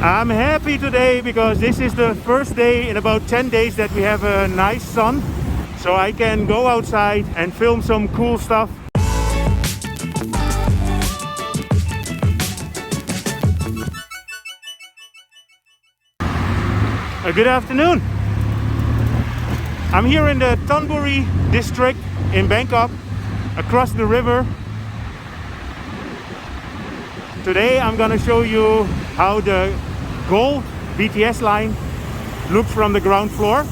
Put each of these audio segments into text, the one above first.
I'm happy today because this is the first day in about 10 days that we have a nice sun, so I can go outside and film some cool stuff. Good afternoon. I'm here in the Thonburi district in Bangkok, across the river. Today I'm gonna show you how the Gold BTS line looks from the ground floor.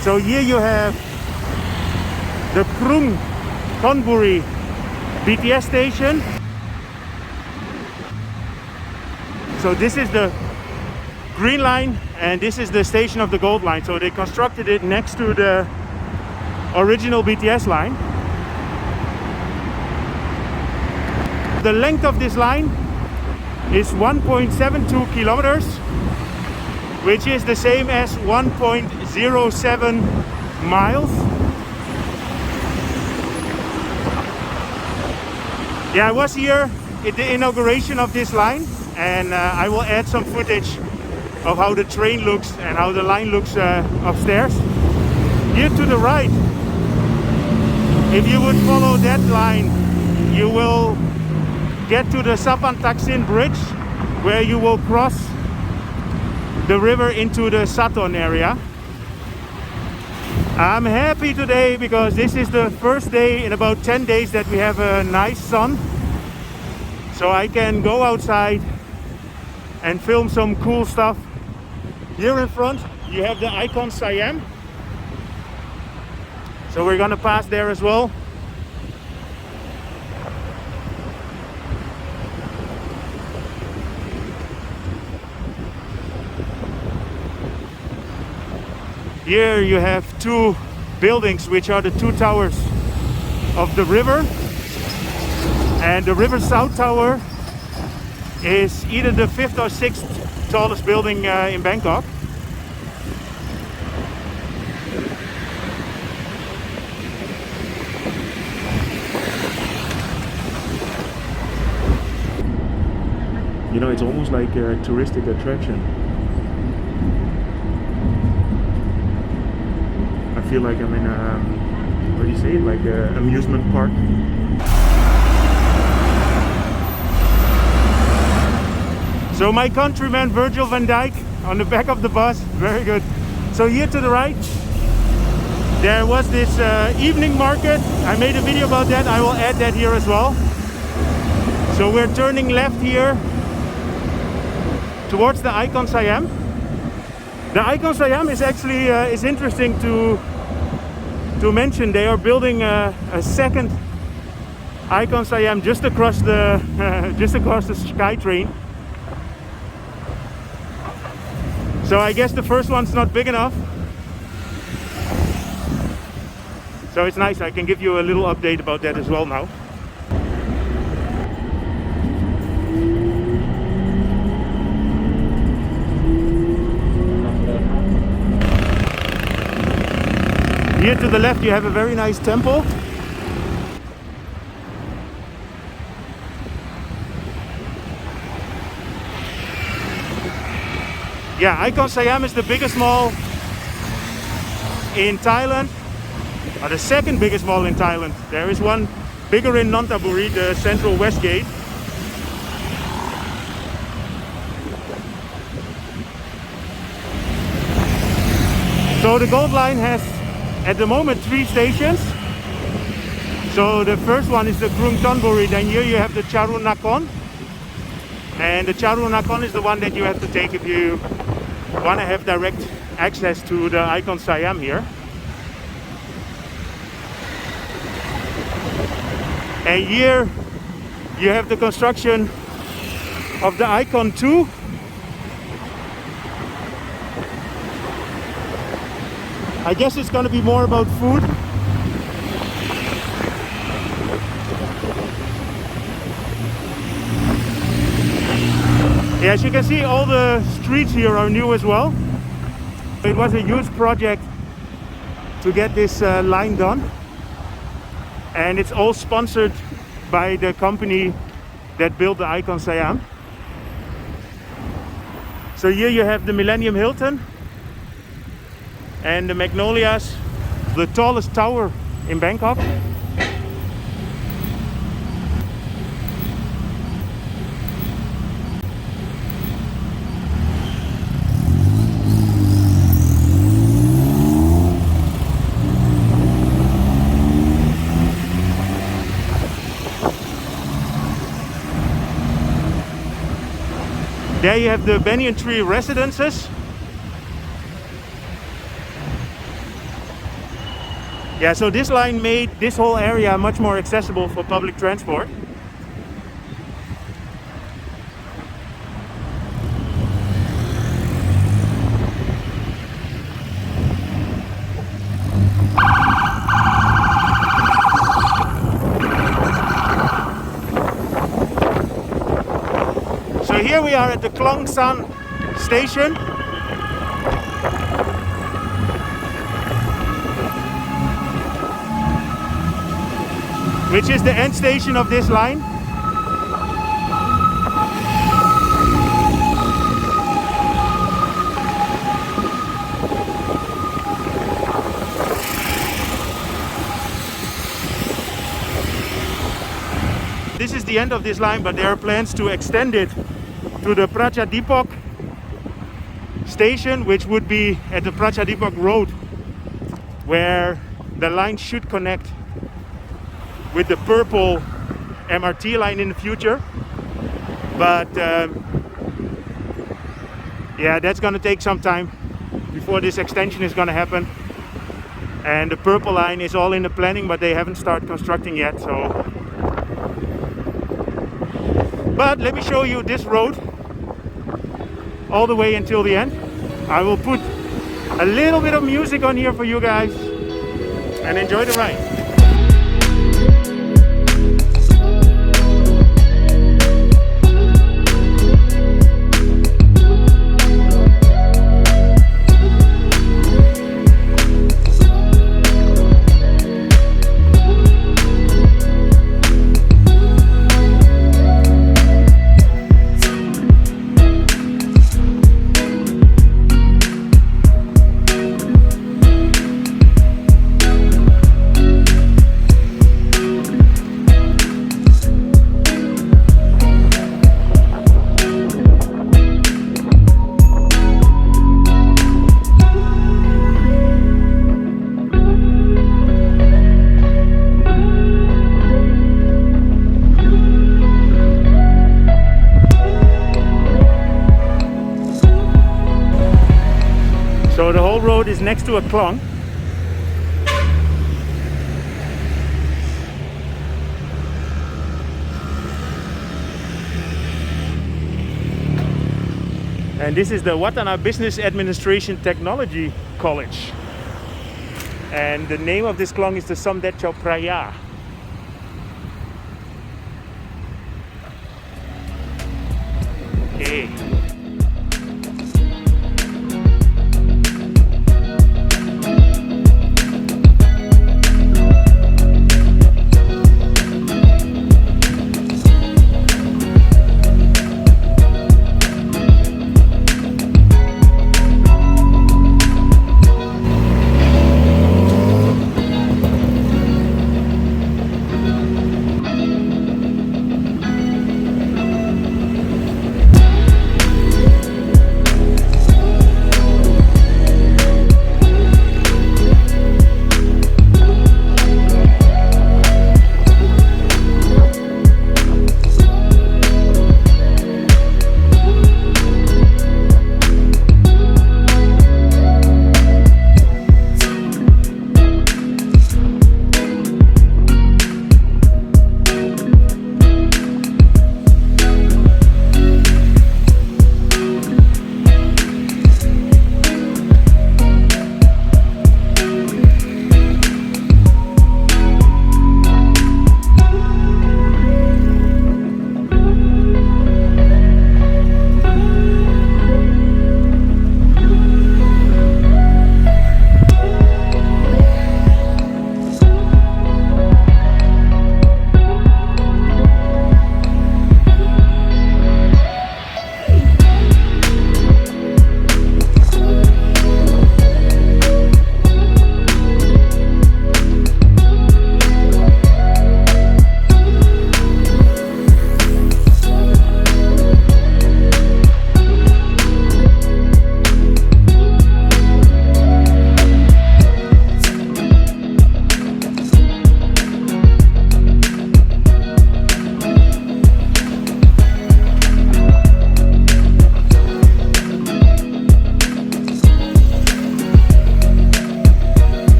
So here you have the Krung Thonburi BTS station. So this is the green line and this is the station of the Gold Line. So they constructed it next to the original BTS line. The length of this line is 1.72 kilometers, which is the same as 1.07 miles. Yeah, I was here at the inauguration of this line, and I will add some footage of how the train looks and how the line looks upstairs. Here to the right, if you would follow that line, you will get to the Sapan Taksin Bridge, where you will cross the river into the Saton area. I'm happy today because this is the first day in about 10 days that we have a nice sun, so I can go outside and film some cool stuff. Here in front you have the Icon Siam, so we're gonna pass there as well. Here you have two buildings, which are the two towers of the river, and the River South Tower is either the 5th or 6th tallest building in Bangkok. You know, it's almost like a touristic attraction. I feel like I'm in a, what do you say, like an amusement park. So my countryman Virgil van Dijk on the back of the bus, very good. So here to the right, there was this evening market. I made a video about that, I will add that here as well. So we're turning left here towards the Icon Siam. The Icon Siam is actually is interesting to mention. They are building a second Icon Siam just across the SkyTrain. So I guess the first one's not big enough. So it's nice, I can give you a little update about that as well now. Here to the left you have a very nice temple. Yeah, Icon Siam is the biggest mall in Thailand, or the second biggest mall in Thailand. There is one bigger in Nonthaburi, the Central West Gate. So the Gold Line has at the moment 3 stations. So the first one is the Krung Thonburi, then here you have the Charoen Nakhon. And the Charoen Nakhon is the one that you have to take if you want to have direct access to the Icon Siam here. And here you have the construction of the Icon 2. I guess it's going to be more about food. Yeah, as you can see, all the streets here are new as well. It was a huge project to get this line done, and it's all sponsored by the company that built the Icon Siam. So here you have the Millennium Hilton and the Magnolias, the tallest tower in Bangkok. There you have the banyan tree residences. Yeah, so this line made this whole area much more accessible for public transport. So here we are at the Khlong San station. Which is the end station of this line. This is the end of this line, but there are plans to extend it to the Praya Depok station, which would be at the Praya Depok Road, where the line should connect with the purple MRT line in the future. But yeah, that's gonna take some time before this extension is gonna happen. And the purple line is all in the planning, but they haven't started constructing yet. So, but let me show you this road all the way until the end. I will put a little bit of music on here for you guys and enjoy the ride. So the whole road is next to a Khlong. And this is the Watana Business Administration Technology College. And the name of this Khlong is the Somdet Praya. Okay.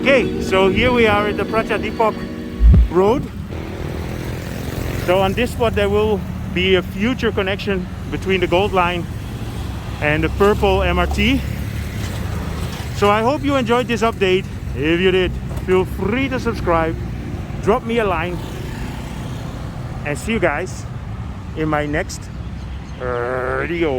Okay, so here we are at the Praya road. So on this spot there will be a future connection between the Gold Line and the purple MRT. So I hope you enjoyed this update. If you did, feel free to subscribe, drop me a line, and see you guys in my next video.